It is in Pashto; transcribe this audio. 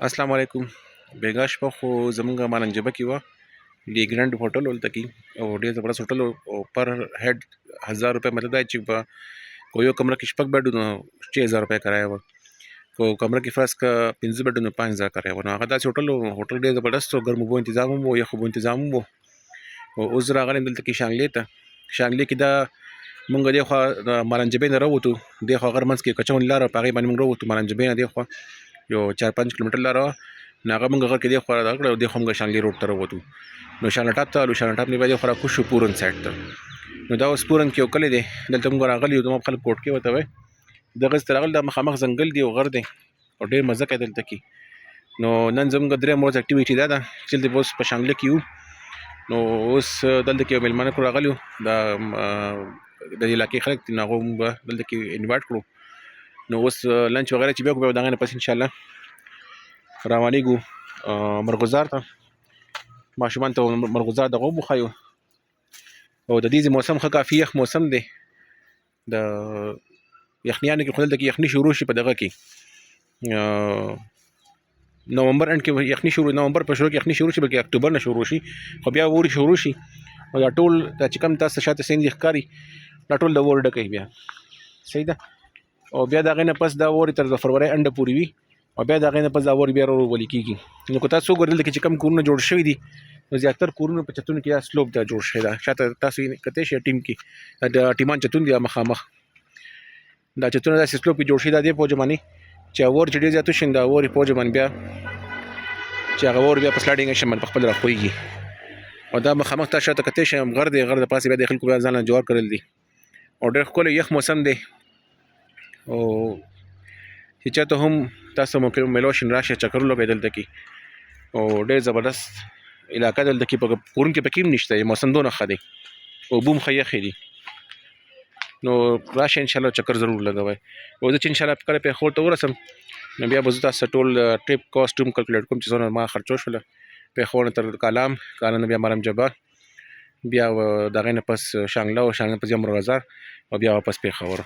السلام علیکم. بیګا شپه خو زمونږ ماننجبه کې وه دی ګرانډ هوټل ولته کې او ډېر زبردست هوټل او پر هیډ 1000 روپۍ مطلب دا چې په کو یو کمره کې شپږ بیډونه 6000 روپۍ کرایه وه. کو کمره کې فرض که 15 بیډونه 5000 کرایه وه. نو هغه داسې هوټل ډېر زبردست و، ګرم اوبو انتظام هم و، یخ اوبو انتظام هم و. او اوس زه راغلی یم دلته کې شانګلې ته. شانګلې کې دا مونږ دې خوا د مارنجبې نه راووتو، دې خوا غر منځ کې کچون لاره په هغې باندې مونږ راووتو. مارنجبې نه دې خوا یو 4-5 کیلومتر لاره وه، نو هغه مونږ غر کې دې خوا را کړه او دې خوا مونږ شانګلې روډ ته راووتو. نو شانګله ټاپ ته الو، شانګله ټاپ نه بیا دې خوا راکوز شو پورن سایډ ته. نو دا اوس پورن کې یو کلی دی، دلته مونږ راغلي یو، زما خلک کوټکې ورته وایي. دغسې ته راغلي، دا مخامخ ځنګل دی او غر دی او ډېر مزه کوي دلته کې. نو نن زموږ درېیم ورځ اکټیویټي دا ده چې دلته به اوس په شانګله کې یو. نو اوس دلته کې یو مېلمانه کور راغلي وو، دا د دې علاقې خلک دي، نو هغه مونږ به دلته کې انوایټ کړو. نو اوس لنچ وغیره چې بیا وکړو، بیا د هغې نه پس انشاءالله روانېږو مرغزار ته، ماشومان ته مرغزار دغه وښایو. او د دې موسم ښه کافي یخ موسم دی، د یخنیانو کې خو دلته کې یخني شروع شي په دغه کې نومبر اند کې یخني شروع، نومبر په شروع کې یخني شروع شي، بلکې اکتوبر نه شروع شي، خو بیا اور شروع شي. او دا ټول دا چې کوم تاسو شاته سیندې ښکاري دا ټول د اور ډکی بیا صحیح ده. او بیا د هغې نه پس دا اور تر د فروری انډه پورې وي، او بیا د هغې نه پس دا اور بیا راولي کېږي. نو که تاسو وګورئ دلته کې چې کوم کورونه جوړ شوي دي، نو زیاتر کورونه په چتونو کې دا سلوپ دا جوړ شوی ده. شاته تاسو کتلی شئ ټیم کې د ټیمان چتون دی مخامخ، دا چتونه داسې سلوپ کې جوړ شوي. دا دې په وجه باندې چې اور چې ډېر زیات وشي، دا اور په وجه باندې بیا چې هغه اور بیا په سلاډینګ شي باندې په خپل راښویږي. او دا مخامخ تاسو شاته کتلی شئ غر دی، غر د پاسه بیا د خلکو بیا ځان له جوار کړل دي او ډېر ښکلی یخ موسم دی. او چې چېرته هم تاسو میلو شئ راشئ چکر ولګئ دلته کې، او ډېر زبردست علاقه دلته کې. په کورونو کې پکې هم نشته، موسم دونه ښه دی، اوبه هم ښه یخې دي. نو راشئ انشاءالله چکر ضرور لګوئ. او زه چې انشاءالله کله پېښور ته ورسم، نو بیا به زه تاسو ټول ټریپ کاسټ هم کلکولیټ کوم چې څومره ما خرچو شوله پېښور نه تر کالام، کالام نه بیا مرمجبه، بیا د هغې نه پس شانګله، او شانګله نه پس بیا مرغزار، او بیا واپس پېښور.